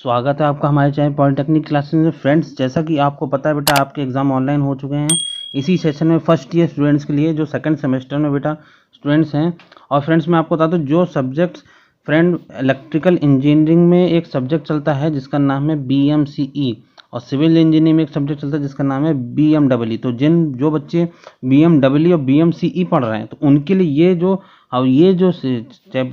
स्वागत है आपका हमारे चैनल पॉलिटेक्निक क्लासेस में। फ्रेंड्स, जैसा कि आपको पता है बेटा, आपके एग्ज़ाम ऑनलाइन हो चुके हैं। इसी सेशन में फर्स्ट ईयर स्टूडेंट्स के लिए जो सेकंड सेमेस्टर में बेटा स्टूडेंट्स हैं। और फ्रेंड्स, मैं आपको बता दूं जो सब्जेक्ट्स फ्रेंड इलेक्ट्रिकल इंजीनियरिंग में एक सब्जेक्ट चलता है जिसका नाम है BMCE, और सिविल इंजीनियरिंग में एक सब्जेक्ट चलता है जिसका नाम है BMEE। तो जो बच्चे BMEE और BMCE पढ़ रहे हैं तो उनके लिए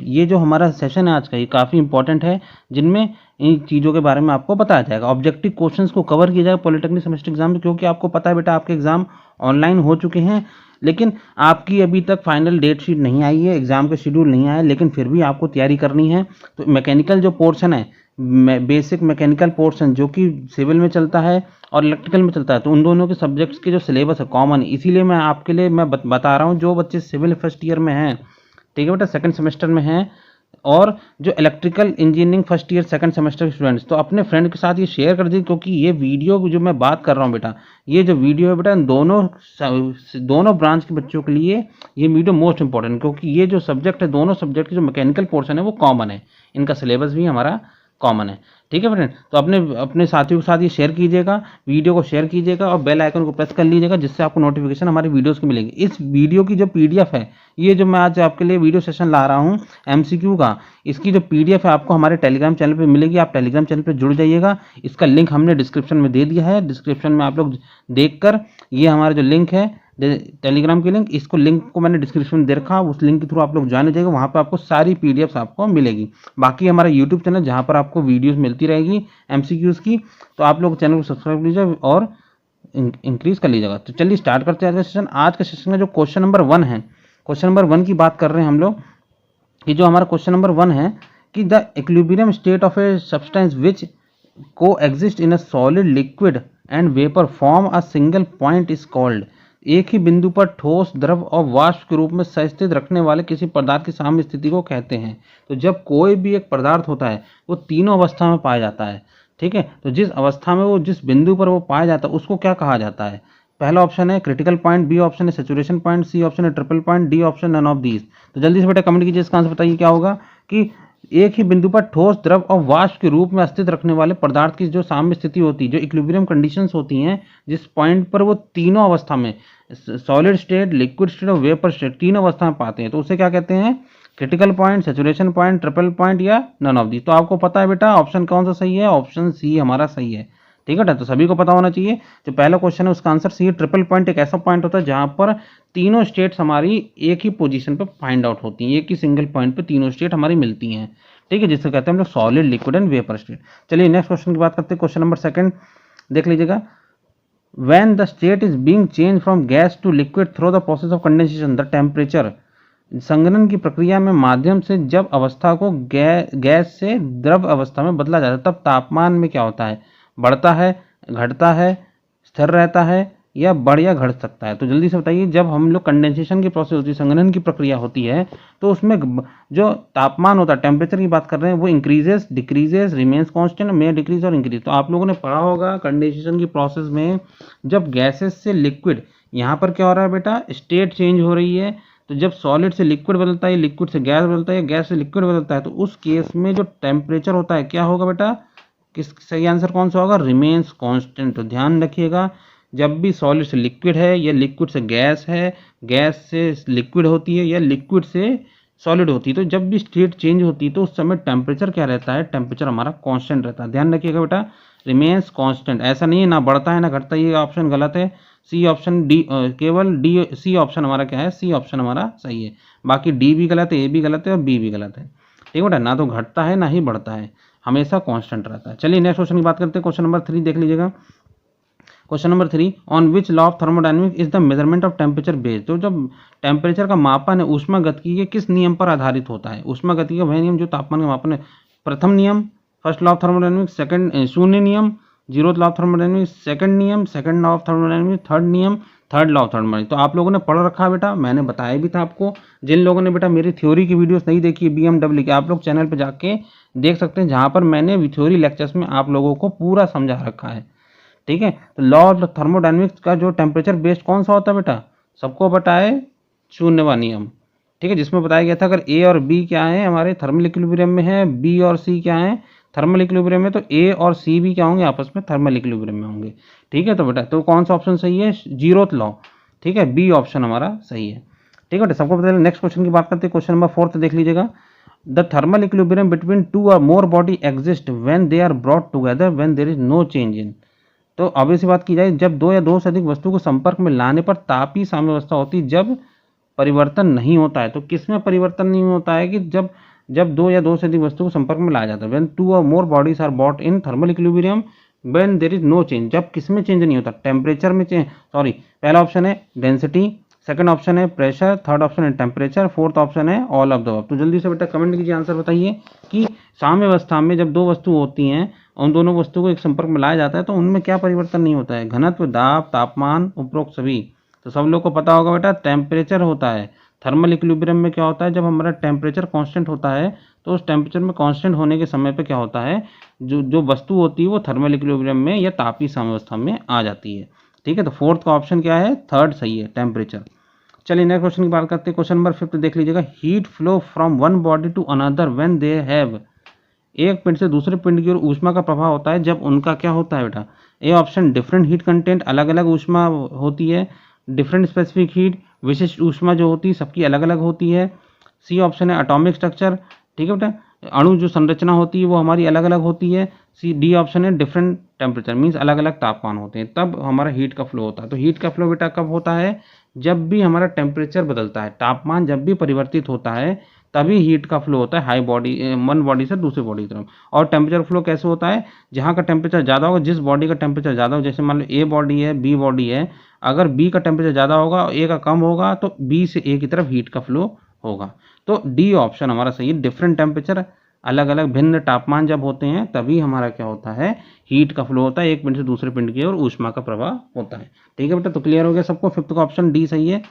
ये जो हमारा सेशन है आज का, ये काफ़ी इंपॉर्टेंट है, जिनमें इन चीज़ों के बारे में आपको बताया जाएगा। ऑब्जेक्टिव क्वेश्चंस को कवर किया जाएगा पॉलिटेक्निक सेमेस्टर एग्जाम में, क्योंकि आपको पता है बेटा आपके एग्जाम ऑनलाइन हो चुके हैं, लेकिन आपकी अभी तक फाइनल डेट शीट नहीं आई है, एग्जाम का शेड्यूल नहीं आया है, लेकिन फिर भी आपको तैयारी करनी है। तो मैकेनिकल जो पोर्शन है, बेसिक मैकेनिकल पोर्शन जो कि सिविल में चलता है और इलेक्ट्रिकल में चलता है, तो उन दोनों के सब्जेक्ट्स के जो सिलेबस है कॉमन, इसीलिए मैं आपके लिए बता रहा हूँ। जो बच्चे सिविल फर्स्ट ईयर में हैं, ठीक है बेटा, सेकंड सेमेस्टर में हैं, और जो electrical engineering first year second semester के स्टूडेंट्स, तो अपने फ्रेंड के साथ ये शेयर कर दीजिए, क्योंकि ये वीडियो जो मैं बात कर रहा हूँ बेटा, ये जो वीडियो है बेटा दोनों ब्रांच के बच्चों के लिए ये वीडियो मोस्ट इंपॉर्टेंट, क्योंकि ये जो सब्जेक्ट है, दोनों सब्जेक्ट के जो मैकेनिकल पोर्शन है वो कॉमन है, इनका सिलेबस भी हमारा कॉमन है। ठीक है फ्रेंड, तो अपने साथियों के साथ ये शेयर कीजिएगा, वीडियो को शेयर कीजिएगा और बेल आइकन को प्रेस कर लीजिएगा, जिससे आपको नोटिफिकेशन हमारी वीडियोस की मिलेगी। इस वीडियो की जो PDF है, ये जो मैं आज आपके लिए वीडियो सेशन ला रहा हूँ MCQ का, इसकी जो PDF है आपको हमारे टेलीग्राम चैनल पे मिलेगी। आप टेलीग्राम चैनल पे जुड़ जाइएगा। इसका लिंक हमने डिस्क्रिप्शन में दे दिया है। डिस्क्रिप्शन में आप लोग देखकर, ये हमारा जो लिंक है टेलीग्राम की लिंक, इसको लिंक को मैंने डिस्क्रिप्शन में दे रखा, उस लिंक के थ्रू आप लोग ज्वाइन हो जाएगा। वहाँ पर आपको सारी PDFs आपको मिलेगी। बाकी हमारा यूट्यूब चैनल, जहाँ पर आपको वीडियोस मिलती रहेगी MCQs की, तो आप लोग चैनल को सब्सक्राइब कीजिए और इंक्रीज कर लीजिएगा। तो चलिए स्टार्ट करते हैं आज का सेशन। आज का सेशन में जो क्वेश्चन नंबर 1 है, क्वेश्चन नंबर 1 की बात कर रहे हैं हम लोग। कि जो हमारा क्वेश्चन नंबर 1 है कि the equilibrium state of a substance which coexist in a solid, liquid and vapour form a single point is called. एक ही बिंदु पर ठोस, द्रव और वाष्प के रूप में स्थित रखने वाले किसी पदार्थ की साम्य स्थिति को कहते हैं। तो जब कोई भी एक पदार्थ होता है वो तीनों अवस्था में पाया जाता है। ठीक है, तो जिस अवस्था में वो, जिस बिंदु पर वो पाया जाता है, उसको क्या कहा जाता है? पहला ऑप्शन है क्रिटिकल पॉइंट, B ऑप्शन है सैचुरेशन पॉइंट, C ऑप्शन है triple point, D option none of these. तो जल्दी से बेटा कमेंट कीजिए, इसका आंसर बताइए क्या होगा। कि एक ही बिंदु पर ठोस, द्रव और वाष्प के रूप में अस्तित्व रखने वाले पदार्थ की जो साम्य स्थिति होती है, जो इक्विलिब्रियम कंडीशंस होती हैं, जिस पॉइंट पर वो तीनों अवस्था में, सॉलिड स्टेट, लिक्विड स्टेट और वेपर स्टेट, तीनों अवस्था में पाते हैं, तो उसे क्या कहते हैं? Critical point, saturation point, triple point या नन ऑफ दी। तो आपको पता है बेटा ऑप्शन कौन सा सही है? ऑप्शन C हमारा सही है। ठीक है, तो सभी को पता होना चाहिए। जो पहला क्वेश्चन है उसका आंसर C है। ट्रिपल पॉइंट एक ऐसा पॉइंट होता है जहां पर तीनों स्टेट्स हमारी एक ही पोजीशन पर फाइंड आउट होती हैं, एक ही सिंगल पॉइंट पे तीनों स्टेट हमारी मिलती हैं। ठीक है, जिससे कहते हैं हम लोग solid, liquid and vapour state. चलिए नेक्स्ट क्वेश्चन की बात करते हैं। क्वेश्चन नंबर 2 देख लीजिएगा। When the state is being changed from gas to liquid through the process of condensation, the temperature, संघनन की प्रक्रिया में माध्यम से जब अवस्था को गैस से द्रव अवस्था में बदला जाता है, तब तापमान में क्या होता है? बढ़ता है, घटता है, स्थिर रहता है या बढ़ या घट सकता है? तो जल्दी से बताइए। जब हम लोग कंडेंसेशन की प्रोसेस होती है, संघनन की प्रक्रिया होती है, तो उसमें जो तापमान होता है, टेम्परेचर की बात कर रहे हैं, वो इंक्रीजेस, डिक्रीजेस, रिमेन्स कांस्टेंट, में डिक्रीज और इंक्रीज। तो आप लोगों ने पढ़ा होगा कंडेंसेशन की प्रोसेस में जब गैसेस से लिक्विड, यहाँ पर क्या हो रहा है बेटा? स्टेट चेंज हो रही है। तो जब सॉलिड से लिक्विड बदलता है, लिक्विड से गैस बदलता है, गैस से लिक्विड बदलता है, तो उस केस में जो टेम्परेचर होता है क्या होगा बेटा? सही आंसर कौन सा होगा? Remains constant. तो ध्यान रखिएगा, जब भी सॉलिड से लिक्विड है या लिक्विड से गैस है, गैस से लिक्विड होती है या लिक्विड से सॉलिड होती है, तो जब भी स्टेट चेंज होती है तो उस समय टेम्परेचर क्या रहता है? टेम्परेचर हमारा कांस्टेंट रहता है। ध्यान रखिएगा बेटा, रिमेन्स कांस्टेंट। ऐसा नहीं है ना बढ़ता है ना घटता है, ये ऑप्शन गलत है। C ऑप्शन, केवल C ऑप्शन हमारा क्या है? C ऑप्शन हमारा सही है। बाकी D भी गलत है, A भी गलत है और B भी गलत है। ठीक है बेटा, ना तो घटता है ना ही बढ़ता है, हमेशा कांस्टेंट रहता है। चलिए नेक्स्ट क्वेश्चन की बात करते हैं। क्वेश्चन नंबर 3 देख लीजिएगा। Question number 3, on which law of thermodynamics is the measurement of temperature based. तो जब टेम्परेचर का मापन है ऊष्मागतिकी के किस नियम पर आधारित होता है? ऊष्मागतिकी का वह नियम जो तापमान का मापन है। प्रथम नियम, first law of thermodynamics, second शून्य नियम, zeroth law of thermodynamics, second नियम, second law of thermodynamics, third नियम, थर्ड लॉ ऑफ थर्मोडायनेमिक्स। तो आप लोगों ने पढ़ रखा है बेटा, मैंने बताया भी था आपको। जिन लोगों ने बेटा मेरी थ्योरी की वीडियोस नहीं देखी BMW की, आप लोग चैनल पर जाके देख सकते हैं, जहाँ पर मैंने थ्योरी लेक्चर्स में आप लोगों को पूरा समझा रखा है। ठीक है, तो लॉ ऑफ थर्मोडायनेमिक्स का जो टेम्परेचर बेस्ड कौन सा होता है बेटा? सबको पता है, शून्यवा नियम। ठीक है, जिसमें बताया गया था अगर A और B क्या है, हमारे थर्मल इक्विलिब्रियम में है, B और C क्या है, थर्मल इक्विलिब्रियम में तो ए और सी भी क्या होंगे, आपस में थर्मल इक्विलिब्रियम में होंगे। ठीक है, तो बेटा तो कौन सा ऑप्शन सही है, जीरोथ लॉ। ठीक है, बी ऑप्शन हमारा सही है। ठीक है बेटा, सबको पता है। नेक्स्ट क्वेश्चन की बात करते हैं, क्वेश्चन नंबर 4 देख लीजिएगा। The thermal equilibrium between two or more body exist when they are brought together when there is no change in. तो ऑब्वियस सी बात की जाए, जब दो या दो से अधिक वस्तु को संपर्क में लाने पर तापीय साम्यावस्था होती है जब परिवर्तन नहीं होता है। तो किसमें परिवर्तन नहीं होता है कि जब दो या दो से अधिक वस्तु को संपर्क में लाया जाता है। When two or more bodies are brought in thermal equilibrium when there is no change. जब किसमें चेंज नहीं होता, टेम्परेचर में चेंज, सॉरी, पहला ऑप्शन है डेंसिटी, सेकंड ऑप्शन है प्रेशर, थर्ड ऑप्शन है टेम्परेचर, फोर्थ ऑप्शन है ऑल ऑफ द अबव। तो जल्दी से बेटा कमेंट कीजिए, आंसर बताइए कि साम्यावस्था में जब दो वस्तु होती हैं, उन दोनों वस्तुओं को एक संपर्क में लाया जाता है तो उनमें क्या परिवर्तन नहीं होता है, घनत्व, दाब, तापमान, उपरोक्त सभी। तो सब लोग को पता होगा बेटा, टेम्परेचर होता है। थर्मल इक्विलिब्रियम में क्या होता है, जब हमारा टेम्परेचर कांस्टेंट होता है तो उस टेम्परेचर में कांस्टेंट होने के समय पे क्या होता है, जो वस्तु होती है वो थर्मल इक्विलिब्रियम में या तापीय साम्यावस्था में आ जाती है। ठीक है, तो फोर्थ का ऑप्शन क्या है, थर्ड सही है, टेम्परेचर। चलिए नेक्स्ट क्वेश्चन की बात करते हैं, क्वेश्चन नंबर 5 देख लीजिएगा। Heat flow from one body to another when they have. एक पिंड से दूसरे पिंड की ओर ऊष्मा का प्रभाव होता है जब उनका क्या होता है बेटा, A option different heat content, अलग अलग ऊष्मा होती है, डिफरेंट स्पेसिफिक हीट, विशिष्ट ऊष्मा जो होती है सबकी अलग अलग होती है। सी ऑप्शन है एटॉमिक स्ट्रक्चर। ठीक है बेटा, अणु जो संरचना होती है वो हमारी अलग अलग होती है। डी ऑप्शन है डिफरेंट टेम्परेचर, मीन्स अलग अलग तापमान होते हैं, तब हमारा हीट का फ्लो होता है। तो हीट का फ्लो बेटा कब होता है, जब भी हमारा टेम्परेचर बदलता है, तापमान जब भी परिवर्तित होता है तभी हीट का फ्लो होता है, हाई बॉडी, वन बॉडी से दूसरी बॉडी की तरफ। और टेम्परेचर फ्लो कैसे होता है, जहाँ का टेम्परेचर ज़्यादा होगा, जिस बॉडी का टेम्परेचर ज़्यादा हो, जैसे मान लो ए बॉडी है, बी बॉडी है, अगर बी का टेम्परेचर ज़्यादा होगा और ए का कम होगा तो बी से ए की तरफ हीट का फ्लो होगा। तो डी ऑप्शन हमारा सही है, डिफरेंट टेम्परेचर, अलग अलग भिन्न तापमान जब होते हैं तभी हमारा क्या होता है, हीट का फ्लो होता है, एक पिंड से दूसरे पिंड की ओर ऊष्मा का प्रवाह होता है। ठीक है बेटा, तो क्लियर हो गया सबको, फिफ्थ का ऑप्शन डी सही है।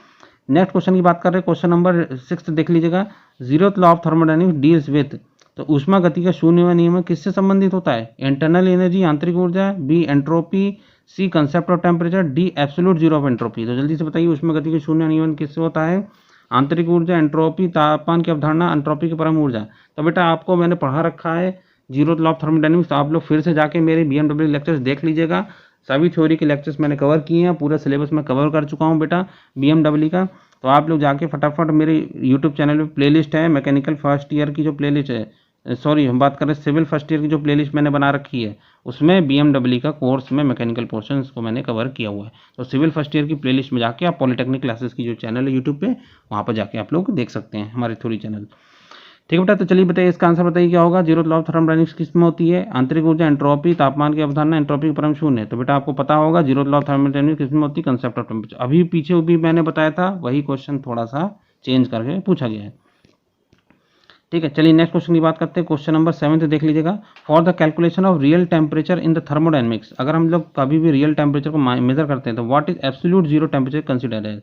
नेक्स्ट क्वेश्चन की बात कर रहे हैं, क्वेश्चन नंबर 6 देख लीजिएगा। Zeroth law of thermodynamics deals with. तो ऊष्मा गति का शून्य नियम किससे संबंधित होता है, इंटरनल एनर्जी, आंतरिक ऊर्जा, B entropy, C concept of temperature, D absolute zero of entropy. तो जल्दी से बताइए, ऊष्मा गति का शून्य नियमन किससे होता है, आंतरिक ऊर्जा, एंट्रोपी, तापमान की अवधारणा, एंट्रोपी की परम ऊर्जा। तो बेटा आपको मैंने पढ़ा रखा है जीरोथ लॉ ऑफ थर्मोडायनेमिक्स, तो आप लोग फिर से जाके मेरे BMW लेक्चर्स देख लीजिएगा। सभी थ्योरी के लेक्चर्स मैंने कवर किए हैं, पूरा सिलेबस मैं कवर कर चुका हूँ बेटा BMW का। तो आप लोग जाके फटाफट मेरे यूट्यूब चैनल पे प्लेलिस्ट है, मैकेनिकल फर्स्ट ईयर की जो प्लेलिस्ट है, सॉरी हम बात कर रहे हैं सिविल फर्स्ट ईयर की जो प्लेलिस्ट मैंने बना रखी है, उसमें BMW का कोर्स में मैकेनिकल पोर्शंस को मैंने कवर किया हुआ है। तो सिविल फर्स्ट ईयर की प्लेलिस्ट में जाके आप पॉलिटेक्निक क्लासेस की जो चैनल है यूट्यूब पे, वहाँ पर जाके आप लोग देख सकते हैं हमारे थ्योरी चैनल। ठीक है बेटा, तो चलिए बताइए इसका आंसर बताइए क्या होगा। जीरोथ लॉ ऑफ थर्मोडायनेमिक्स किस में होती है, आंतरिक ऊर्जा, एंट्रोपी, तापमान की अवधारणा, एंट्रोपी की परम शून्य। तो बेटा आपको पता होगा जीरोथ लॉ ऑफ थर्मोडायनेमिक्स किस में होती है, कंसेप्ट ऑफ टेम्परेचर। अभी पीछे भी मैंने बताया था, वही क्वेश्चन थोड़ा सा चेंज करके पूछा गया है। ठीक है, चलिए नेक्स्ट क्वेश्चन की बात करते हैं, क्वेश्चन नंबर 7 देख लीजिएगा। For the calculation of real temperature in the thermodynamics, अगर हम लोग कभी भी रियल टेम्परेचर को मेजर करते हैं तो what is absolute zero temperature consider है।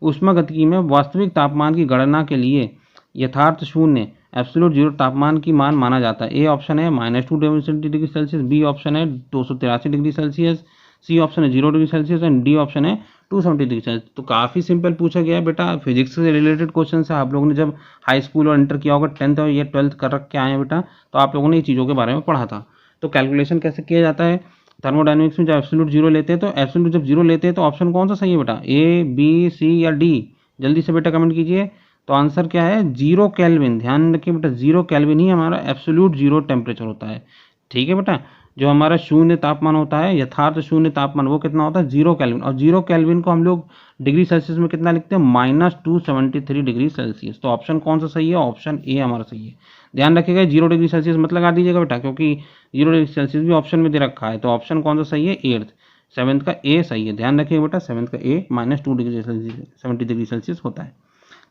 ऊष्मागतिकी में वास्तविक तापमान की गणना के लिए यथार्थ शून्य एब्सोल्यूट जीरो तापमान की मान माना जाता है। ए ऑप्शन है -2 डिग्री सेल्सियस, बी ऑप्शन है 283 डिग्री सेल्सियस, सी ऑप्शन है 0 degree Celsius and D option है 270 डिग्री सेल्सियस। तो काफ़ी सिंपल पूछा गया है बेटा, फिजिक्स से रिलेटेड क्वेश्चन है। आप लोगों ने जब हाई स्कूल और इंटर किया होगा, 10th और ये 12th कर रख के आए हैं बेटा, तो आप लोगों ने ये चीज़ों के बारे में पढ़ा था। तो कैलकुलेशन कैसे किया जाता है थर्मोडायनेमिक्स में, जब एब्सोल्यूट जीरो लेते हैं, तो एब्सोल्यूट जब जीरो लेते हैं तो ऑप्शन कौन सा सही है बेटा, ए, बी, सी या डी। जल्दी से बेटा कमेंट कीजिए। तो आंसर क्या है, 0 केल्विन। ध्यान रखिए बेटा, 0 केल्विन ही हमारा एब्सोल्यूट जीरो टेम्परेचर होता है। ठीक है बेटा, जो हमारा शून्य तापमान होता है, यथार्थ शून्य तापमान, वो कितना होता है, 0 केल्विन। और 0 केल्विन को हम लोग डिग्री सेल्सियस में कितना लिखते हैं, -273 डिग्री सेल्सियस। तो ऑप्शन कौन सा सही है, ऑप्शन ए हमारा सही है। ध्यान रखिएगा 0 डिग्री सेल्सियस मत लगा दीजिएगा बेटा, क्योंकि 0 डिग्री सेल्सियस भी ऑप्शन में दे रखा है। तो ऑप्शन कौन सा सही है, 8th, 7th का ए सही है। ध्यान रखिएगा बेटा, 7th का ए -2 डिग्री सेल्सियस 70 डिग्री सेल्सियस होता है।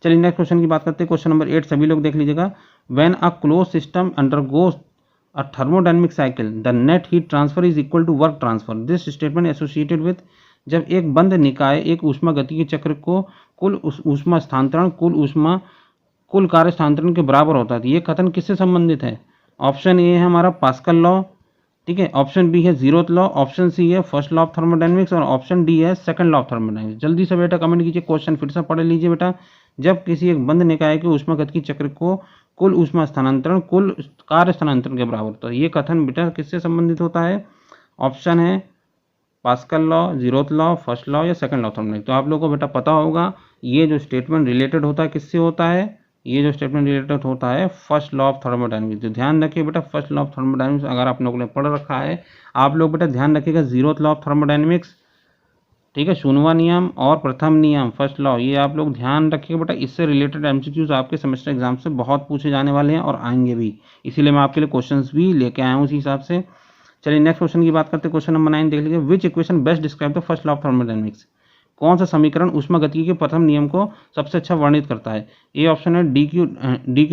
चलिए नेक्स्ट क्वेश्चन की बात करते हैं, क्वेश्चन नंबर 8 सभी लोग देख लीजिएगा। When a close system undergoes a thermodynamic cycle the net heat transfer is equal to work transfer, this statement associated with। जब एक बंद निकाय एक ऊष्मा गति के चक्र को कुल ऊष्मा स्थानांतरण कुल कार्य स्थानांतरण के बराबर होता है, ये कथन किससे संबंधित है। ऑप्शन ए है हमारा पास्कल लॉ, ठीक है, ऑप्शन बी है जीरोथ लॉ, ऑप्शन सी है फर्स्ट लॉ ऑफ थर्मोडायनेमिक्स और ऑप्शन डी है सेकंड लॉ ऑफ थर्मोडायनेमिक्स। जल्दी से बेटा कमेंट कीजिए, क्वेश्चन फिर से पढ़ लीजिए बेटा। जब किसी एक बंद निकाय के ऊष्मागतिकी चक्र को कुल ऊष्मा स्थानांतरण कुल कार्य स्थानांतरण के बराबर होता है। ये कथन बेटा किससे संबंधित होता है? ऑप्शन है pascal law, zeroth law, first law या सेकंड लॉ ऑफ थर्मोडायनेमिक्स। तो आप लोगों को बेटा पता होगा ये जो स्टेटमेंट रिलेटेड होता है किससे होता है? ये जो स्टेटमेंट रिलेटेड होता है फर्स्ट लॉ ऑफ थर्मोडायनेमिक्स। तो ध्यान रखिए बेटा फर्स्ट लॉ ऑफ थर्मोडायनेमिक्स अगर आप लोगों ने पढ़ रखा है, आप लोग बेटा ध्यान रखिएगा जीरोथ लॉ ऑफ थर्मोडायनेमिक्स, ठीक है, शून्यवां नियम और प्रथम नियम फर्स्ट लॉ, ये आप लोग ध्यान रखिएगा बेटा। इससे रिलेटेड एमसीक्यूज आपके सेमेस्टर एग्जाम से बहुत पूछे जाने वाले हैं और आएंगे भी, इसीलिए मैं आपके लिए क्वेश्चंस भी लेके आया हूँ उसी हिसाब से। चलिए नेक्स्ट क्वेश्चन की बात करते हैं। क्वेश्चन नंबर 9 देख लीजिए। विच equation best describe the first law of thermodynamics? कौन सा समीकरण ऊष्मागतिकी के प्रथम नियम को सबसे अच्छा वर्णित करता है? ए ऑप्शन है डी क्यू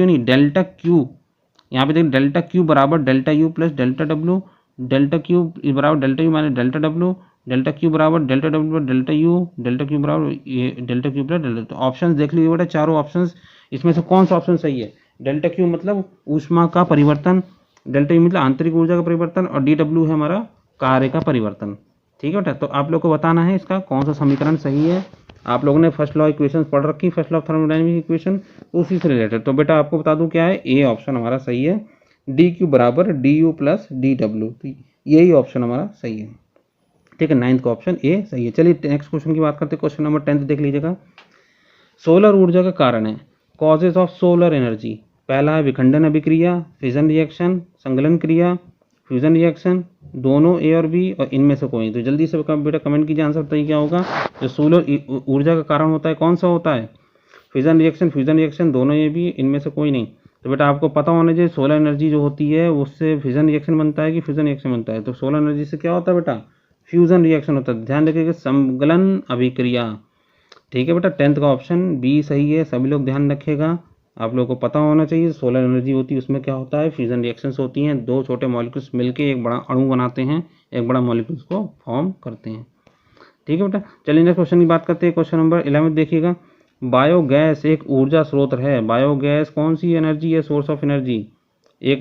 नहीं डेल्टा क्यू, यहाँ पे देखिए डेल्टा क्यू बराबर delta U plus delta W, delta Q बराबर delta U minus delta W, delta Q बराबर delta W plus delta U, delta Q बराबर डेल्टा क्यू प्लस डेल्टा। तो option देख लीजिए बेटा चारों ऑप्शन, इसमें से कौन सा ऑप्शन सही है? डेल्टा क्यू मतलब ऊष्मा का परिवर्तन, डेल्टा यू मतलब आंतरिक ऊर्जा का परिवर्तन और डी डब्ल्यू है हमारा कार्य का परिवर्तन, ठीक है बेटा। तो आप लोग को बताना है इसका कौन सा समीकरण सही है। आप लोगों ने फर्स्ट लॉ इक्वेशन पढ़ रखी, first law of thermodynamics equation, तो उसी से रिलेटेड। तो बेटा आपको बता दूं क्या है, ए ऑप्शन हमारा सही है, डी क्यू बराबर D you plus D W, तो यही ऑप्शन हमारा सही है, ठीक है। 9th का ऑप्शन ए सही है। चलिए नेक्स्ट क्वेश्चन की बात करते हैं। क्वेश्चन नंबर 10 देख लीजिएगा। सोलर ऊर्जा का कारण है, कॉजेज ऑफ सोलर एनर्जी। पहला है विखंडन अभिक्रिया, फिजन रिएक्शन, संगलन क्रिया, फ्यूजन रिएक्शन, दोनों ए और बी और इनमें से कोई। तो जल्दी से बेटा कमेंट कीजिए, आंसर बताइए क्या होगा। जो सोलर ऊर्जा का कारण होता है कौन सा होता है? फिजन रिएक्शन, फ्यूजन रिएक्शन, दोनों ए बी, इनमें से कोई नहीं। तो बेटा आपको पता होना चाहिए सोलर एनर्जी जो होती है उससे फिजन रिएक्शन बनता है कि फ्यूजन रिएक्शन बनता है? तो सोलर एनर्जी से क्या होता है बेटा? फ्यूजन रिएक्शन होता है। ध्यान रखिएगा संगलन अभिक्रिया, ठीक है बेटा। 10th का ऑप्शन बी सही है, सभी लोग ध्यान रखिएगा। आप लोगों को पता होना चाहिए सोलर एनर्जी होती है उसमें क्या होता है? फ्यूजन रिएक्शंस होती हैं, दो छोटे मॉलिक्यूल्स मिलकर एक बड़ा अणु बनाते हैं, एक बड़ा मॉलिक्यूल्स को फॉर्म करते हैं, ठीक है बेटा। चलिए नेक्स्ट क्वेश्चन की बात करते हैं। क्वेश्चन नंबर 11 देखिएगा। बायोगैस एक ऊर्जा स्रोत है। बायोगैस कौन सी एनर्जी है? सोर्स ऑफ एनर्जी, एक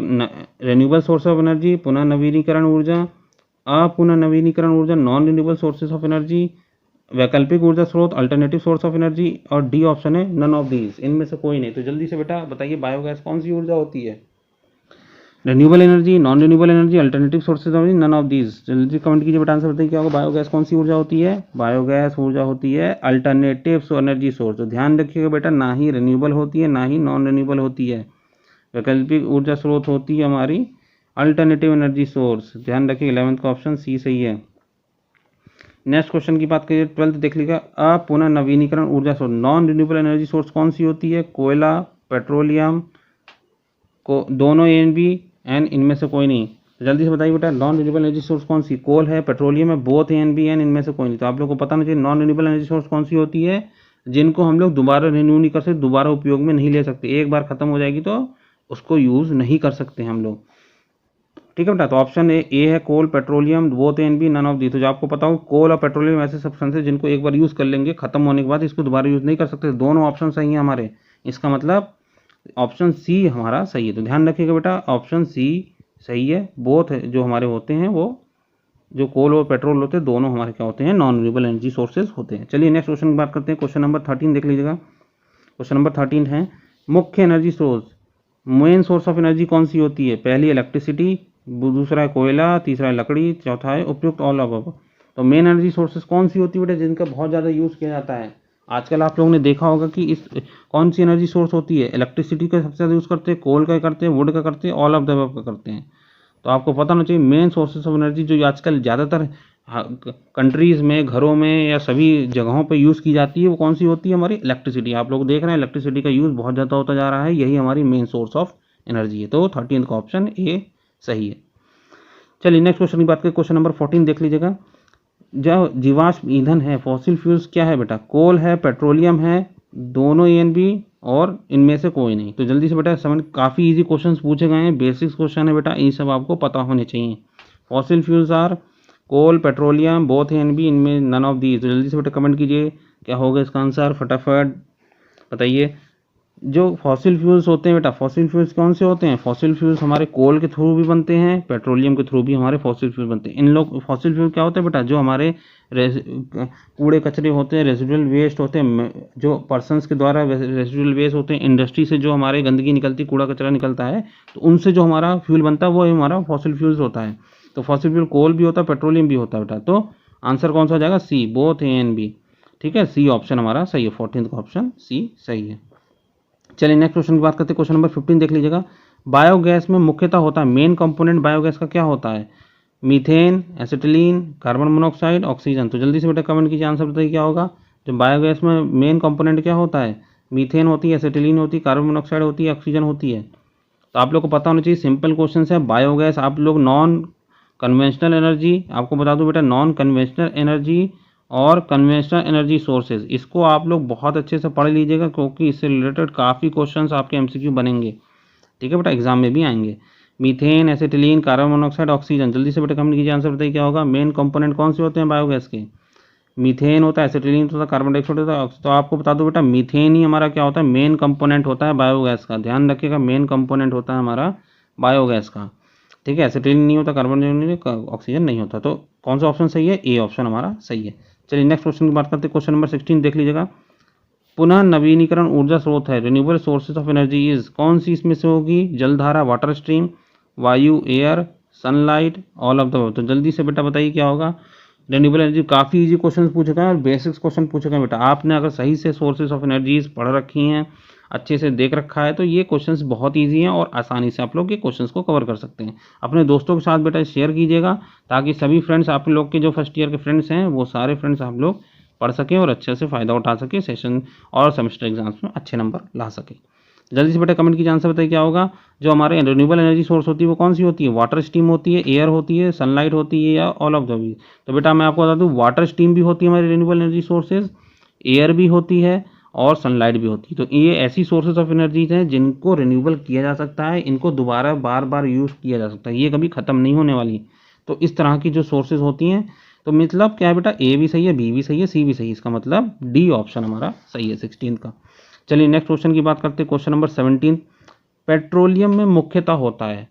रिन्यूएबल सोर्स ऑफ एनर्जी, पुनः नवीनीकरण ऊर्जा, अपुनः नवीनीकरण ऊर्जा, non renewable sources of energy, वैकल्पिक ऊर्जा स्रोत, अल्टरनेटिव सोर्स ऑफ एनर्जी, और डी ऑप्शन है नन ऑफ दीज, इनमें से कोई नहीं। तो जल्दी से बेटा बताइए बायोगैस कौन सी ऊर्जा होती है? Renewable energy, non renewable energy, alternative sources of energy, none of these. जल्दी कमेंट कीजिए बेटा, आंसर बताइए क्या होगा। बायोगैस कौन सी ऊर्जा होती है? बायोगैस ऊर्जा होती है अल्टरनेटिव एनर्जी सोर्स। तो ध्यान रखिएगा बेटा, ना ही रिन्यूएबल होती है ना ही नॉन रिन्यूएबल होती है। वैकल्पिक ऊर्जा स्रोत होती है हमारी अल्टरनेटिव एनर्जी सोर्स। ध्यान रखिए 11th का ऑप्शन सी सही है। नेक्स्ट क्वेश्चन की बात करिए 12th देख लीजिएगा। अपुनः नवीनीकरण ऊर्जा source, non renewable energy source कौन सी होती है? कोयला, पेट्रोलियम, को दोनों ए एंड बी एन, इनमें से कोई नहीं। तो जल्दी से बताइए बेटा नॉन रिन्यूएबल एनर्जी सोर्स कौन सी? कोल है, पेट्रोलियम है, बोथ ए एंड बी एन, इनमें से कोई नहीं। तो आप लोग को पता नहीं चाहिए नॉन रिन्यूएबल एनर्जी सोर्स कौन सी होती है, जिनको हम लोग दोबारा रिन्यू नहीं कर सकते, दोबारा उपयोग में नहीं ले सकते, एक बार खत्म हो जाएगी तो उसको यूज नहीं कर सकते हम लोग, ठीक है बेटा। तो ऑप्शन ए है coal, petroleum, both A and B, none of the. तो जो आपको पता हो कोल और पेट्रोलियम ऐसे सब्सटेंस है जिनको एक बार यूज कर लेंगे, खत्म होने के बाद इसको दोबारा यूज नहीं कर सकते। दोनों ऑप्शन सही है हमारे, इसका मतलब ऑप्शन सी हमारा सही है। तो ध्यान रखिएगा बेटा ऑप्शन सी सही है। बोथ जो हमारे होते हैं वो जो कोल और पेट्रोल होते हैं दोनों हमारे क्या होते हैं? नॉन रिन्यूएबल एनर्जी सोर्सेज होते हैं। चलिए नेक्स्ट क्वेश्चन की बात करते हैं। क्वेश्चन नंबर 13 देख लीजिएगा। क्वेश्चन नंबर 13 है मुख्य energy source, main source of energy कौन सी होती है? पहली इलेक्ट्रिसिटी, दूसरा है कोयला, तीसरा है लकड़ी, चौथा है उपयुक्त ऑल ऑफ अबव। तो मेन एनर्जी सोर्सेज कौन सी होती है बेटा जिनका बहुत ज़्यादा यूज़ किया जाता है? आजकल आप लोगों ने देखा होगा कि इस कौन सी एनर्जी सोर्स होती है? इलेक्ट्रिसिटी का सबसे ज़्यादा यूज़ करते हैं, कोल का करते हैं, वुड का करते हैं, ऑल ऑफ द अबव का करते हैं। तो आपको पता होना चाहिए मेन सोर्सेज ऑफ एनर्जी जो आजकल ज़्यादातर कंट्रीज़ में, घरों में या सभी जगहों पे यूज़ की जाती है वो कौन सी होती है? हमारी इलेक्ट्रिसिटी। आप लोग देख रहे हैं इलेक्ट्रिसिटी का यूज़ बहुत ज़्यादा होता जा रहा है, यही हमारी मेन सोर्स ऑफ एनर्जी है। तो 13th का ऑप्शन ए सही है। चलिए नेक्स्ट क्वेश्चन की बात करें। क्वेश्चन नंबर 14 देख लीजिएगा। जो जीवाश्म ईंधन है, फॉसिल फ्यूल्स क्या है बेटा? कोल है, पेट्रोलियम है, दोनों ए एंड बी, और इनमें से कोई नहीं। तो जल्दी से बेटा समझ, काफ़ी इजी क्वेश्चंस पूछे गए हैं, बेसिक्स क्वेश्चन है बेटा, ये सब आपको पता होने चाहिए। Fossil fuels are coal, petroleum, both A and B, इनमें नन ऑफ दी। तो जल्दी से बेटा कमेंट कीजिए क्या होगा इसका आंसर, फटाफट बताइए। जो फॉसिल फ्यूल्स होते हैं बेटा, फॉसिल फ्यूल्स कौन से होते हैं? फॉसिल फ्यूल्स हमारे कोल के थ्रू भी बनते हैं, पेट्रोलियम के थ्रू भी हमारे फॉसिल फ्यूल बनते हैं। इन लोग फॉसिल फ्यूल क्या होते हैं बेटा? जो हमारे कूड़े कचरे होते हैं, रेसिडुअल वेस्ट होते हैं, जो पर्सन्स के द्वारा रेसिडुअल वेस्ट होते हैं, इंडस्ट्री से जो हमारे गंदगी निकलती, कूड़ा कचरा निकलता है, तो उनसे जो हमारा फ्यूल बनता है वो हमारा फॉसिल फ्यूल्स होता है। तो फॉसिल फ्यूल कोल भी होता है, पेट्रोलियम भी होता है बेटा। तो आंसर कौन सा हो जाएगा? सी, बोथ ए एंड बी। ठीक है, सी ऑप्शन हमारा सही है, 14th का ऑप्शन सी सही है। चलिए नेक्स्ट क्वेश्चन की बात करते हैं। क्वेश्चन नंबर 15 देख लीजिएगा। बायोगैस में मुख्यतः होता है, मेन कंपोनेंट बायोगैस का क्या होता है? Methane, acetylene, carbon monoxide, oxygen. तो जल्दी से बेटा कमेंट कीजिए, आंसर बताइए क्या होगा। जो बायोगैस में मेन कंपोनेंट क्या होता है? मीथेन होती है, एसिटिलीन होती है, कार्बन मोनोऑक्साइड होती है, ऑक्सीजन होती है। तो आप लोग को पता होना चाहिए, सिंपल क्वेश्चन है। बायोगैस आप लोग नॉन कन्वेंशनल एनर्जी, आपको बता दूं बेटा, नॉन कन्वेंशनल एनर्जी और कन्वेंशनल एनर्जी सोर्सेज, इसको आप लोग बहुत अच्छे से पढ़ लीजिएगा, क्योंकि इससे रिलेटेड काफ़ी क्वेश्चंस आपके एमसीक्यू बनेंगे। ठीक है बेटा, एग्जाम में भी आएंगे। Methane, acetylene, carbon monoxide, oxygen. जल्दी से बेटा कमेंट कीजिए, आंसर बताइए क्या होगा। मेन कंपोनेंट कौन से होते हैं बायोगैस के? मीथेन होता है, एसिटिलीन होता है, कार्बन डाइऑक्साइड होता है। तो आपको बता दो बेटा, मीथेन ही हमारा क्या होता है? मेन कंपोनेंट होता है बायोगैस का। ध्यान रखिएगा, मेन कंपोनेंट होता है हमारा बायोगैस का। ठीक है, एसिटिलीन नहीं होता, कार्बन ऑक्सीजन नहीं होता। तो कौन सा ऑप्शन सही है? ए ऑप्शन हमारा सही है। चलिए नेक्स्ट क्वेश्चन की बात करते हैं। क्वेश्चन नंबर 16 देख लीजिएगा। पुनः नवीनीकरण ऊर्जा स्रोत है, renewable sources of energy is, कौन सी इसमें से होगी? जलधारा, वाटर स्ट्रीम, वायु, air, sunlight, all of the. तो जल्दी से बेटा बताइए क्या होगा। रिन्यूएबल एनर्जी काफ़ी इजी क्वेश्चन पूछे गए और बेसिक्स क्वेश्चन पूछे गए बेटा। आपने अगर सही से सोर्सेज ऑफ एनर्जीज पढ़ रखी हैं, अच्छे से देख रखा है, तो ये क्वेश्चंस बहुत इजी हैं और आसानी से आप लोग ये क्वेश्चंस को कवर कर सकते हैं। अपने दोस्तों के साथ बेटा शेयर कीजिएगा, ताकि सभी फ्रेंड्स, आप लोग के जो फर्स्ट ईयर के फ्रेंड्स हैं, वो सारे फ्रेंड्स आप लोग पढ़ सकें और अच्छे से फ़ायदा उठा सकें, सेशन और सेमेस्टर एग्जाम्स में अच्छे नंबर ला सकें। जल्दी से बेटा कमेंट कीजिए, आंसर बताइए क्या होगा। जो हमारे रिन्यूएबल एनर्जी सोर्स होती है वो कौन सी होती है? वाटर स्टीम होती है, एयर होती है, सनलाइट होती है, या ऑल ऑफ द भी। तो बेटा मैं आपको बता दूं, वाटर स्टीम भी होती है हमारी रिन्यूएबल एनर्जी सोर्सेज, एयर भी होती है और सनलाइट भी होती है। तो ये ऐसी सोर्सेज ऑफ एनर्जीज हैं जिनको रिन्यूएबल किया जा सकता है, इनको दोबारा बार बार यूज़ किया जा सकता है, ये कभी ख़त्म नहीं होने वाली। तो इस तरह की जो सोर्सेज होती हैं, तो मतलब क्या है बेटा, ए भी सही है, बी भी सही है, सी भी सही है। इसका मतलब डी ऑप्शन हमारा सही है 16 का। चलिए नेक्स्ट क्वेश्चन की बात करते हैं। क्वेश्चन नंबर 17, पेट्रोलियम में मुख्यतः होता है।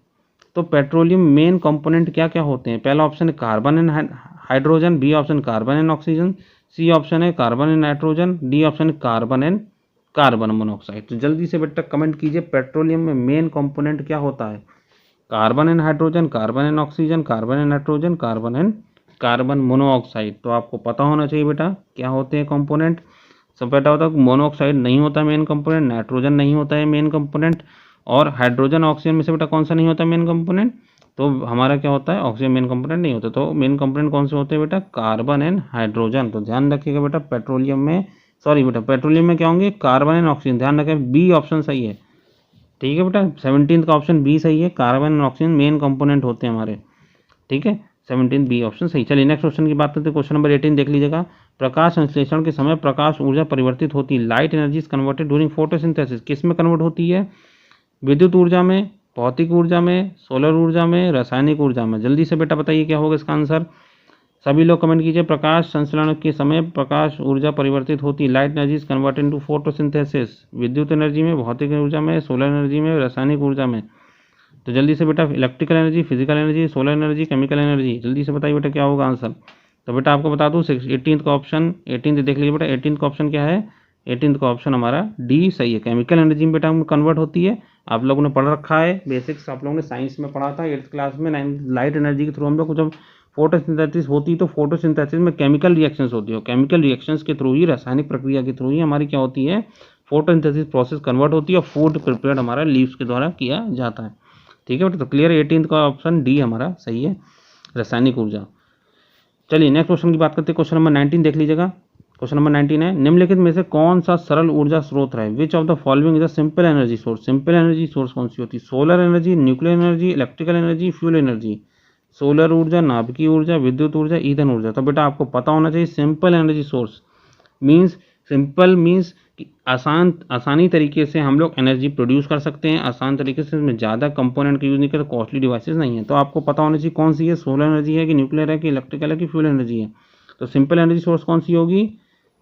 तो पेट्रोलियम मेन कंपोनेंट क्या क्या होते हैं? पहला ऑप्शन है carbon and hydrogen, B option carbon and oxygen, C option है carbon and nitrogen, D option है कार्बन एंड कार्बन मोनोऑक्साइड। तो जल्दी से बेटा कमेंट कीजिए, पेट्रोलियम में मेन कंपोनेंट क्या होता है? Carbon and hydrogen, carbon and oxygen, carbon and nitrogen, carbon and carbon monoxide. तो आपको पता होना चाहिए बेटा क्या होते हैं कंपोनेंट। सब बेटा होता है मोनोऑक्साइड नहीं होता मेन कंपोनेंट, नाइट्रोजन नहीं होता है मेन कंपोनेंट, और हाइड्रोजन ऑक्सीजन में से बेटा कौन सा नहीं होता मेन कंपोनेंट? तो हमारा क्या होता है? ऑक्सीजन मेन कंपोनेंट नहीं होता। तो मेन कंपोनेंट कौन से होते हैं बेटा? Carbon and hydrogen. तो ध्यान रखिएगा बेटा, पेट्रोलियम में, सॉरी बेटा, पेट्रोलियम में क्या होंगे? Carbon and oxygen. ध्यान रखें, बी ऑप्शन सही है। ठीक है बेटा, 17 का ऑप्शन बी सही है, carbon and oxygen main component होते हैं हमारे। ठीक है, 17 बी ऑप्शन सही। चलिए नेक्स्ट क्वेश्चन की बात करते हैं। क्वेश्चन नंबर 18 देख लीजिएगा। प्रकाश संश्लेषण के समय प्रकाश ऊर्जा परिवर्तित होती है, light energy is converted during photosynthesis, किस में कन्वर्ट होती है? विद्युत ऊर्जा में, भौतिक ऊर्जा में, सोलर ऊर्जा में, रासायनिक ऊर्जा में। जल्दी से बेटा बताइए क्या होगा इसका आंसर। सभी लोग कमेंट कीजिए। प्रकाश संश्लेषण के समय प्रकाश ऊर्जा परिवर्तित होती है, light energy is converted into photosynthesis, विद्युत एनर्जी में, भौतिक ऊर्जा में, सोलर एनर्जी में, रासायनिक ऊर्जा में। तो जल्दी से बेटा electrical energy, physical energy, solar energy, chemical energy, जल्दी से बताइए बेटा क्या होगा आंसर। तो बेटा आपको बता दूं 18 का ऑप्शन, 18 देख लीजिए बेटा, 18 का ऑप्शन क्या है? 18 का ऑप्शन हमारा डी सही है, केमिकल एनर्जी में बेटा कन्वर्ट होती है। आप लोगों ने पढ़ रखा है, बेसिक्स आप लोगों ने साइंस में पढ़ा था 8th क्लास में। लाइट एनर्जी के थ्रू हम लोग जब फोटोसिंथेसिस होती है, तो फोटोसिंथेसिस में केमिकल रिएक्शंस होती है, केमिकल रिएक्शंस के थ्रू ही, रासायनिक प्रक्रिया के थ्रू ही हमारी क्या होती है? फोटोसिंथेसिस प्रोसेस कन्वर्ट होती है और फूड प्रिपेयर्ड हमारा लीव्स के द्वारा किया जाता है। ठीक है बेटा, तो क्लियर 18 का ऑप्शन डी हमारा सही है, रासायनिक ऊर्जा। चलिए नेक्स्ट क्वेश्चन की बात करते हैं। क्वेश्चन नंबर 19 देख लीजिएगा। क्वेश्चन नंबर 19 है, निम्नलिखित में से कौन सा सरल ऊर्जा स्रोत है? Which of the following is a simple energy source? Simple energy source कौन सी होती है? Solar energy, nuclear energy, electrical energy, fuel energy. Solar ऊर्जा, नाभिकीय ऊर्जा, विद्युत ऊर्जा, ईंधन ऊर्जा। तो बेटा आपको पता होना चाहिए, simple energy source means, simple means कि आसानी तरीके से हम लोग एनर्जी प्रोड्यूस कर सकते हैं, आसान तरीके से, इसमें ज़्यादा कंपोनेंट का यूज़ नहीं करते, कॉस्टली डिवाइसेस नहीं है। तो आपको पता होना चाहिए कौन सी है, सोलर एनर्जी है कि न्यूक्लियर है कि इलेक्ट्रिकल है कि फ्यूल एनर्जी है। तो सिंपल एनर्जी सोर्स कौन सी होगी?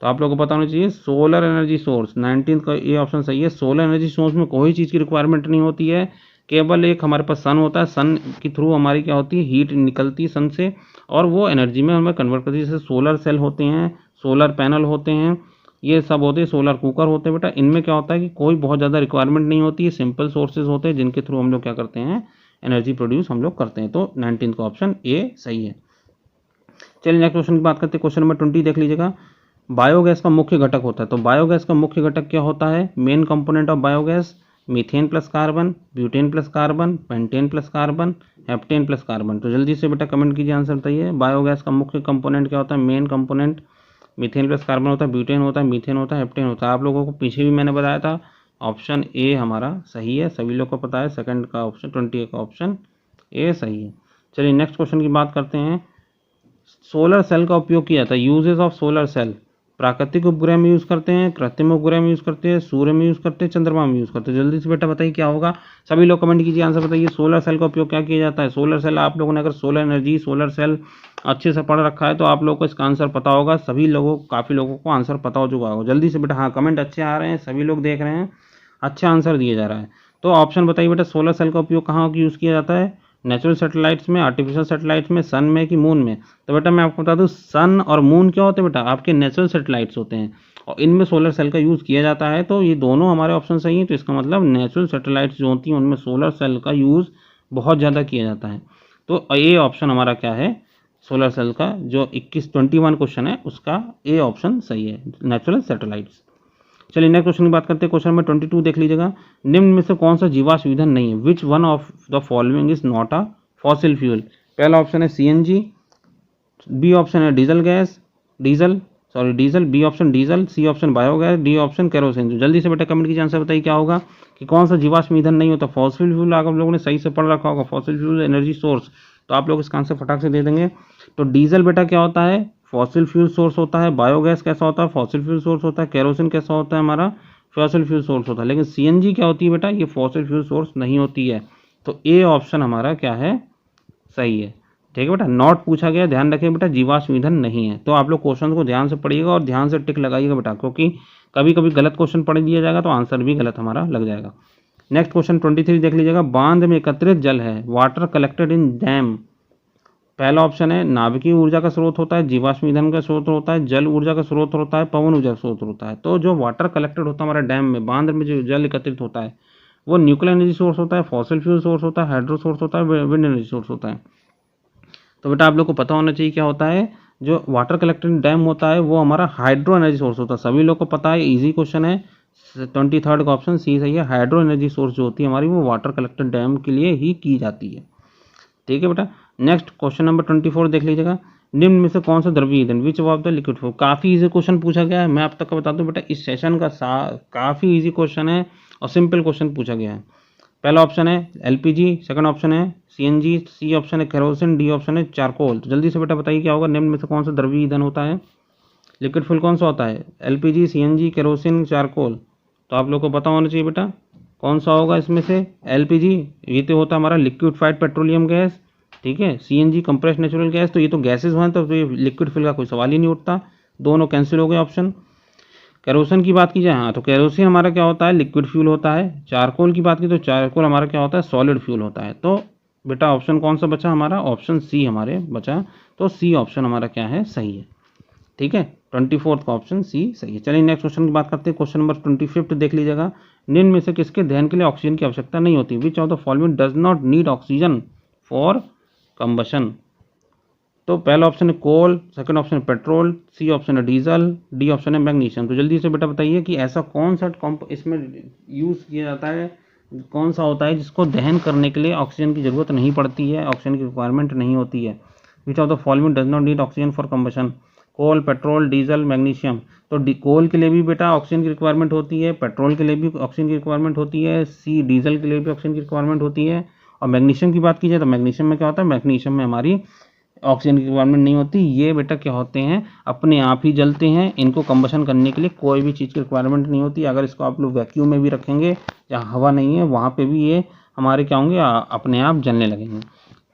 तो आप लोगों को पता होना चाहिए सोलर एनर्जी सोर्स, 19 का ये ऑप्शन सही है। सोलर एनर्जी सोर्स में कोई चीज़ की रिक्वायरमेंट नहीं होती है, केवल एक हमारे पास सन होता है, सन के थ्रू हमारी क्या होती है, हीट निकलती है सन से, और वो एनर्जी में हमें कन्वर्ट करती है। जैसे सोलर सेल होते हैं, सोलर पैनल होते हैं, ये सब होते हैं, सोलर कुकर होते हैं बेटा। इनमें क्या होता है कि कोई बहुत ज़्यादा रिक्वायरमेंट नहीं होती है, सिंपल सोर्सेज होते हैं जिनके थ्रू हम लोग क्या करते हैं, एनर्जी प्रोड्यूस हम लोग करते हैं। तो 19 का ऑप्शन ए सही है। चलिए नेक्स्ट क्वेश्चन की बात करते हैं। क्वेश्चन नंबर 20 देख लीजिएगा। बायोगैस का मुख्य घटक होता है, तो बायोगैस का मुख्य घटक क्या होता है? Main component of biogas, methane plus carbon, butane plus carbon, pentane plus carbon, heptane plus carbon. तो जल्दी से बेटा कमेंट कीजिए, आंसर बताइए। बायोगैस का मुख्य कंपोनेंट क्या होता है? Main component methane plus carbon होता है, ब्यूटेन होता है, मीथेन होता है, हेप्टेन होता है। आप लोगों को पीछे भी मैंने बताया था, ऑप्शन ए हमारा सही है, सभी लोग को पता है। सेकंड का ऑप्शन 20 का ऑप्शन ए सही है। चलिए नेक्स्ट क्वेश्चन की बात करते हैं। सोलर सेल का उपयोग किया जाता है, यूजेस ऑफ सोलर सेल। प्राकृतिक उपग्रह में यूज़ करते हैं, कृत्रिम उपग्रह में यूज़ करते हैं, सूर्य में यूज़ करते हैं, चंद्रमा में यूज़ करते हैं। जल्दी से बेटा बताइए क्या होगा, सभी लोग कमेंट कीजिए, आंसर बताइए। सोलर सेल का उपयोग क्या किया जाता है? सोलर सेल, आप लोगों ने अगर सोलर एनर्जी, सोलर सेल अच्छे से पढ़ रखा है तो आप लोगों को इसका आंसर पता होगा। सभी लोगों, काफ़ी लोगों को आंसर पता हो चुका होगा। जल्दी से बेटा, हाँ कमेंट अच्छे आ रहे हैं, सभी लोग देख रहे हैं, अच्छा आंसर दिया जा रहा है। तो ऑप्शन बताइए बेटा, सोलर सेल का उपयोग कहाँ यूज़ किया जाता है? नेचुरल सैटेलाइट्स में, आर्टिफिशियल सैटेलाइट्स में, सन में कि मून में? तो बेटा मैं आपको बता दूं, सन और मून क्या होते हैं बेटा? आपके नेचुरल सैटेलाइट्स होते हैं, और इनमें सोलर सेल का यूज़ किया जाता है। तो ये दोनों हमारे ऑप्शन सही हैं। तो इसका मतलब नेचुरल सैटेलाइट्स जो होती हैं उनमें सोलर सेल का यूज़ बहुत ज़्यादा किया जाता है। तो ये ऑप्शन हमारा क्या है, सोलर सेल का जो 21 क्वेश्चन है उसका ए ऑप्शन सही है, नेचुरल सैटेलाइट्स। चलिए नेक्स्ट क्वेश्चन की बात करते हैं। क्वेश्चन नंबर 22 देख लीजिएगा। निम्न में से कौन सा जीवाश्म ईंधन नहीं है? Which one of the following is not a fossil fuel? पहला ऑप्शन है सीएनजी, बी ऑप्शन है diesel gas, diesel, B option diesel, C option biogas, D option kerosene. तो जल्दी से बेटा कमेंट कीजिए, आंसर बताइए क्या होगा कि कौन सा जीवाश्म ईंधन नहीं होता? फॉसिल फ्यूल आप लोगों ने सही से पढ़ रखा होगा, फॉसिल फ्यूल एनर्जी सोर्स, तो आप लोग इसका आंसर फटाक से दे देंगे। तो डीजल बेटा क्या होता है? फॉसिल फ्यूल सोर्स होता है। बायोगैस कैसा होता है? फॉसिल फ्यूल सोर्स होता है। केरोसिन कैसा होता है? हमारा फॉसिल फ्यूल सोर्स होता है। लेकिन सीएनजी क्या होती है बेटा? ये फॉसिल फ्यूल सोर्स नहीं होती है। तो ए ऑप्शन हमारा क्या है, सही है। ठीक है बेटा, नॉट पूछा गया, ध्यान रखिए बेटा, जीवाश्म ईंधन नहीं है। तो आप लोग क्वेश्चन को ध्यान से पढ़िएगा और ध्यान से टिक लगाइएगा बेटा, क्योंकि कभी कभी गलत क्वेश्चन पढ़ दिया जाएगा तो आंसर भी गलत हमारा लग जाएगा। नेक्स्ट क्वेश्चन 23 देख लीजिएगा। बांध में एकत्रित जल है, वाटर कलेक्टेड इन डैम। पहला ऑप्शन है नाभिकीय ऊर्जा का स्रोत होता है, जीवाश्म ईंधन का स्रोत होता है, जल ऊर्जा का स्रोत होता है, पवन ऊर्जा का स्रोत होता है। तो जो वाटर कलेक्टेड होता है हमारे डैम में, बांध में जो जल एकत्रित होता है, वो न्यूक्लियर एनर्जी सोर्स होता है, फॉसिल फ्यूल सोर्स होता है, हाइड्रो सोर्स होता है, विंड एनर्जी सोर्स होता है। तो बेटा आप लोग को पता होना चाहिए क्या होता है, जो वाटर कलेक्टेड डैम होता है वो हमारा हाइड्रो एनर्जी सोर्स होता है। सभी लोग को पता है, इजी क्वेश्चन है। 23 का ऑप्शन सी सही है। हाइड्रो एनर्जी सोर्स जो होती है हमारी, वो वाटर कलेक्टेड डैम के लिए ही की जाती है। ठीक है बेटा। नेक्स्ट क्वेश्चन नंबर 24 देख लीजिएगा। निम्न में से कौन सा द्रवीय ईंधन, विच ऑफ द लिक्विड फॉर्म? काफ़ी इजी क्वेश्चन पूछा गया है, मैं आप तक का बता दूं बेटा, इस सेशन का काफ़ी इजी क्वेश्चन है और सिंपल क्वेश्चन पूछा गया है। पहला ऑप्शन है एलपीजी, सेकंड ऑप्शन है सीएनजी, सी ऑप्शन है केरोसिन, डी ऑप्शन है चारकोल। तो जल्दी से बेटा बताइए क्या होगा, निम्न में से कौन सा द्रवीय ईंधन होता है? लिक्विड फ्यूल कौन सा होता है? LPG, CNG, kerosene, charcoal. तो आप लोग को पता होना चाहिए बेटा कौन सा होगा इसमें से। एलपीजी ये तो होता है हमारा लिक्विफाइड पेट्रोलियम गैस, ठीक है। सीएनजी कंप्रेस्ड नेचुरल गैस, तो ये तो गैसेज हैं, तो ये लिक्विड फ्यूल का कोई सवाल ही नहीं उठता, दोनों कैंसिल हो गए ऑप्शन। केरोसिन की बात की जाए, हाँ तो केरोसिन हमारा क्या होता है, लिक्विड फ्यूल होता है। चारकोल की बात की तो चारकोल हमारा क्या होता है, सॉलिड फ्यूल होता है। तो बेटा ऑप्शन कौन सा बचा हमारा, ऑप्शन सी हमारे बचा। तो सी ऑप्शन हमारा क्या है, सही है। ठीक है, 24 का ऑप्शन सी सही है। चलिए नेक्स्ट क्वेश्चन की बात करते हैं। क्वेश्चन नंबर 25 देख लीजिएगा। निम्न में से किसके दहन के लिए ऑक्सीजन की आवश्यकता नहीं होती? विच of the following does not need oxygen for combustion? तो पहला ऑप्शन है कोल, सेकंड ऑप्शन है पेट्रोल, सी ऑप्शन है डीजल, डी ऑप्शन है मैग्नीशियम। तो जल्दी से बेटा बताइए कि ऐसा कौन सा इसमें यूज़ किया जाता है, कौन सा होता है जिसको दहन करने के लिए ऑक्सीजन की ज़रूरत नहीं पड़ती है, ऑक्सीजन की रिक्वायरमेंट नहीं होती है। Which of the following does not need oxygen for combustion? Coal, petrol, diesel, magnesium. तो कोल के लिए भी बेटा ऑक्सीजन की रिक्वायरमेंट होती है, पेट्रोल के लिए भी ऑक्सीजन की रिक्वायरमेंट होती है, सी डीजल के लिए भी ऑक्सीजन की रिक्वायरमेंट होती है। और मैग्नीशियम की बात की जाए तो मैग्नीशियम में क्या होता है, मैग्नीशियम में हमारी ऑक्सीजन की रिक्वायरमेंट नहीं होती। ये बेटा क्या होते हैं, अपने आप ही जलते हैं, इनको कंबशन करने के लिए कोई भी चीज़ की रिक्वायरमेंट नहीं होती। अगर इसको आप लोग वैक्यूम में भी रखेंगे, जहाँ हवा नहीं है वहाँ पे भी ये हमारे क्या होंगे, अपने आप जलने लगेंगे।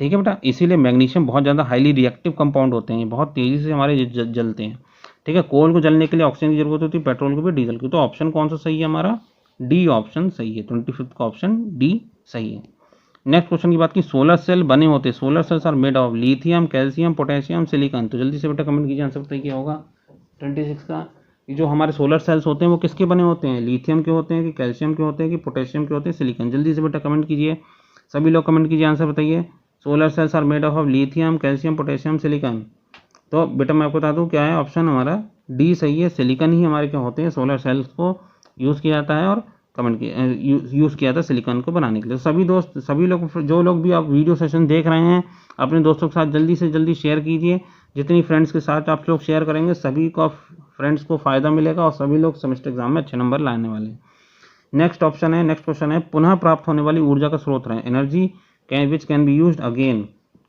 ठीक है बेटा, इसीलिए मैग्नीशियम बहुत ज़्यादा हाईली रिएक्टिव कंपाउंड होते हैं, बहुत तेज़ी से हमारे जलते हैं। ठीक है। कोल को जलने के लिए ऑक्सीजन की जरूरत होती है, पेट्रोल को भी डीजल की। तो ऑप्शन कौन सा सही है हमारा? डी ऑप्शन सही है। 25 का ऑप्शन डी सही है। नेक्स्ट क्वेश्चन की बात की, सोलर सेल बने होते हैं, solar cells are made of lithium, calcium, potassium, silicon. तो जल्दी से बेटा कमेंट कीजिए, आंसर बताइए क्या होगा 26 का। ये जो हमारे सोलर सेल्स होते हैं वो किसके बने होते हैं? लिथियम के होते हैं कि कैल्शियम के होते हैं कि पोटेशियम के होते हैं, सिलिकॉन। जल्दी से बेटा कमेंट कीजिए, सभी लोग कमेंट कीजिए, आंसर बताइए। Solar cells are made of lithium, calcium, potassium, silicon. तो बेटा मैं आपको बता दूं क्या है, ऑप्शन हमारा डी सही है। सिलिकॉन ही हमारे क्या होते हैं, सोलर सेल्स को यूज़ किया जाता है और यूज़ किया था सिलिकॉन को बनाने के लिए। सभी दोस्त, सभी लोग, जो लोग भी आप वीडियो सेशन देख रहे हैं, अपने दोस्तों के साथ जल्दी से जल्दी शेयर कीजिए। जितनी फ्रेंड्स के साथ आप लोग शेयर करेंगे, सभी को फ्रेंड्स को फ़ायदा मिलेगा और सभी लोग सेमेस्टर एग्जाम में अच्छे नंबर लाने वाले हैं। नेक्स्ट ऑप्शन है, नेक्स्ट क्वेश्चन है, पुनः प्राप्त होने वाली ऊर्जा का स्रोत है energy which can be used again.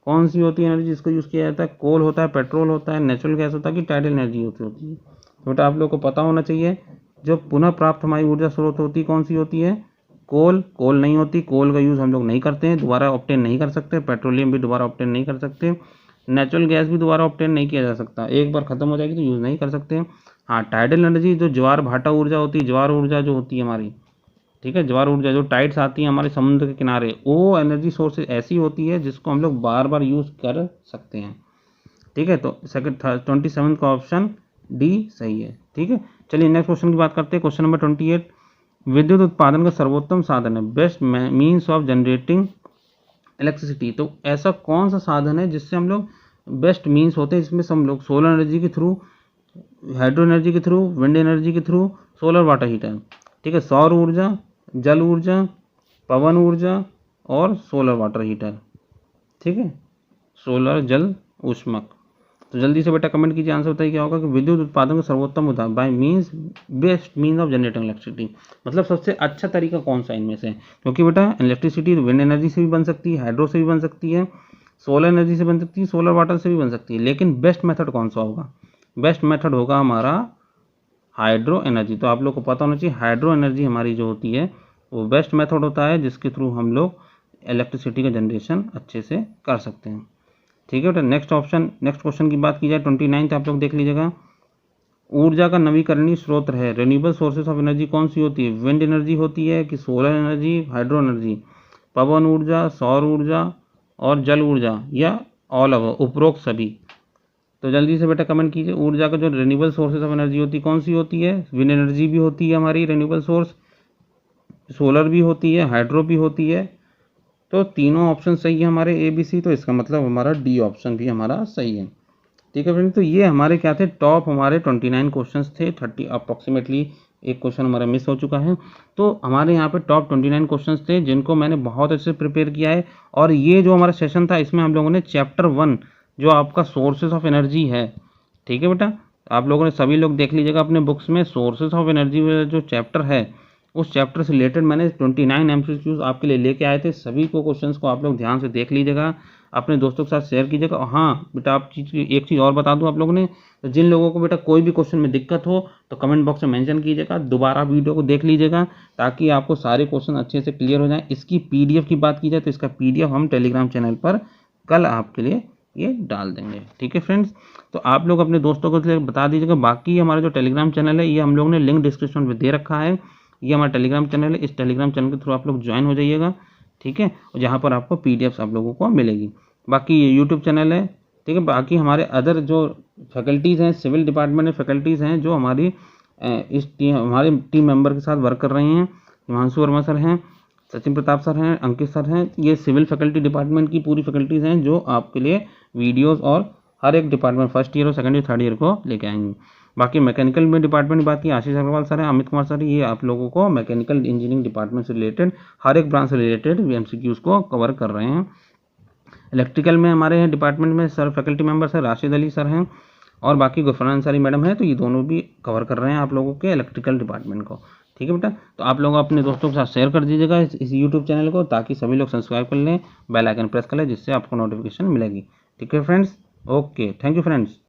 कौन सी होती है एनर्जी जिसको यूज़ किया जाता है? कोल होता है, पेट्रोल होता है, नेचुरल गैस होता है कि टाइडल एनर्जी होती है। तो बेटा आप लोग को पता होना चाहिए, जो पुनः प्राप्त हमारी ऊर्जा स्रोत होती है कौन सी होती है? कोल नहीं होती, कोल का यूज़ हम लोग नहीं करते हैं, दोबारा ऑब्टेन नहीं कर सकते। पेट्रोलियम भी दोबारा ऑब्टेन नहीं कर सकते, नेचुरल गैस भी दोबारा ऑब्टेन नहीं किया जा सकता, एक बार खत्म हो जाएगी तो यूज़ नहीं कर सकते। हाँ, टाइडल एनर्जी जो ज्वार भाटा ऊर्जा होती है, ज्वार ऊर्जा जो होती है हमारी, ठीक है, ज्वार ऊर्जा जो टाइड्स आती है हमारे समुद्र के किनारे, वो एनर्जी सोर्स ऐसी होती है जिसको हम लोग बार बार यूज़ कर सकते हैं। ठीक है, तो सेकंड 27 का ऑप्शन डी सही है। ठीक है, चलिए नेक्स्ट क्वेश्चन की बात करते हैं। क्वेश्चन नंबर 28, विद्युत उत्पादन का सर्वोत्तम साधन है, best means of generating electricity. तो ऐसा कौन सा साधन है जिससे हम लोग बेस्ट मीन्स होते हैं, जिसमें हम लोग सोलर एनर्जी के थ्रू, हाइड्रो एनर्जी के थ्रू, विंड एनर्जी के थ्रू, सोलर वाटर हीटर। ठीक है, सौर ऊर्जा, जल ऊर्जा, पवन ऊर्जा और सोलर वाटर हीटर। ठीक है, सोलर जल ऊष्मक। तो जल्दी से बेटा कमेंट कीजिए, आंसर बताइए क्या होगा कि विद्युत उत्पादन का सर्वोत्तम उदाहरण bye means best means of generating electricity. मतलब सबसे अच्छा तरीका कौन सा इनमें से? क्योंकि बेटा इलेक्ट्रिसिटी विंड एनर्जी से भी बन सकती है, हाइड्रो से भी बन सकती है, सोलर एनर्जी से बन सकती है, सोलर वाटर से भी बन सकती है, लेकिन बेस्ट मेथड कौन सा होगा? बेस्ट मेथड होगा हमारा हाइड्रो एनर्जी। तो आप लोग को पता होना चाहिए, हाइड्रो एनर्जी हमारी जो होती है वो बेस्ट मेथड होता है, जिसके थ्रू हम लोग इलेक्ट्रिसिटी का जनरेशन अच्छे से कर सकते हैं। ठीक है बेटा, नेक्स्ट ऑप्शन, नेक्स्ट क्वेश्चन की बात की जाए 29 आप लोग देख लीजिएगा। ऊर्जा का नवीकरणीय स्रोत है, रिन्यूएबल सोर्सेज ऑफ एनर्जी कौन सी होती है? विंड एनर्जी होती है कि सोलर एनर्जी, हाइड्रो एनर्जी, पवन ऊर्जा, सौर ऊर्जा और जल ऊर्जा, या ऑल ओवर, उपरोक्त सभी। तो जल्दी से बेटा कमेंट कीजिए, ऊर्जा का जो रिन्यूएबल सोर्सेज ऑफ एनर्जी होती है कौन सी होती है? विंड एनर्जी भी होती है हमारी रिन्यूएबल सोर्स, सोलर भी होती है, हाइड्रो भी होती है। तो तीनों ऑप्शन सही है हमारे ए बी सी, तो इसका मतलब हमारा डी ऑप्शन भी हमारा सही है। ठीक है फ्रेंड्स, तो ये हमारे क्या थे, टॉप हमारे 29 क्वेश्चंस थे। 30 अप्रॉक्सीमेटली एक क्वेश्चन हमारा मिस हो चुका है। तो हमारे यहाँ पे टॉप 29 क्वेश्चंस थे जिनको मैंने बहुत अच्छे से प्रिपेयर किया है। और ये जो हमारा सेशन था इसमें हम लोगों ने चैप्टर 1 जो आपका सोर्सेज ऑफ एनर्जी है, ठीक है बेटा, आप लोगों ने सभी लोग देख लीजिएगा अपने बुक्स में, सोर्सेज ऑफ एनर्जी जो चैप्टर है उस चैप्टर से रिलेटेड मैंने 29 MCQs आपके लिए लेके आए थे। सभी को क्वेश्चंस को आप लोग ध्यान से देख लीजिएगा, अपने दोस्तों के साथ शेयर कीजिएगा। हाँ बेटा, आप एक चीज़ और बता दूं आप लोगों ने, तो जिन लोगों को बेटा कोई भी क्वेश्चन में दिक्कत हो तो कमेंट बॉक्स में मेंशन कीजिएगा, दोबारा वीडियो को देख लीजिएगा ताकि आपको सारे क्वेश्चन अच्छे से क्लियर हो जाएँ। इसकी PDF की बात की जाए तो इसका PDF हम टेलीग्राम चैनल पर कल आपके लिए ये डाल देंगे। ठीक है फ्रेंड्स, तो आप लोग अपने दोस्तों को बता दीजिएगा। बाकी हमारा जो टेलीग्राम चैनल है ये हम लोगों ने लिंक डिस्क्रिप्शन में दे रखा है, ये हमारा टेलीग्राम चैनल है। इस टेलीग्राम चैनल के थ्रू आप लोग ज्वाइन हो जाइएगा, ठीक है, जहाँ पर आपको PDFs आप लोगों को मिलेगी। बाकी ये यूट्यूब चैनल है, ठीक है। बाकी हमारे अदर जो फैकल्टीज़ हैं, सिविल डिपार्टमेंट में फैकल्टीज़ हैं जो हमारी हमारे टीम मेंबर के साथ वर्क कर रही हैं। हिमांशु वर्मा सर हैं, सचिन प्रताप सर हैं, अंकित सर हैं। ये सिविल फैकल्टी डिपार्टमेंट की पूरी फैकल्टीज़ हैं जो आपके लिए वीडियोज़ और हर एक डिपार्टमेंट फर्स्ट ईयर और सेकंड ईयर थर्ड ईयर को लेके आएंगे। बाकी मैकेनिकल में डिपार्टमेंट की बात की, आशीष अग्रवाल सर हैं, अमित कुमार सर, ये आप लोगों को मैकेनिकल इंजीनियरिंग डिपार्टमेंट से रिलेटेड हर एक ब्रांच से रिलेटेड MCQs को कवर कर रहे हैं। इलेक्ट्रिकल में हमारे डिपार्टमेंट में sir faculty member sir Rashid Ali sir हैं और बाकी गुफरान अंसारी मैडम है, तो ये दोनों भी कवर कर रहे हैं आप लोगों के इलेक्ट्रिकल डिपार्टमेंट को। ठीक है बेटा, तो आप लोग अपने दोस्तों के साथ शेयर कर दीजिएगा इस यूट्यूब चैनल को, ताकि सभी लोग सब्सक्राइब कर लें, बेल आइकन प्रेस कर लें, जिससे आपको नोटिफिकेशन मिलेगी। ठीक है friends, okay, thank you friends.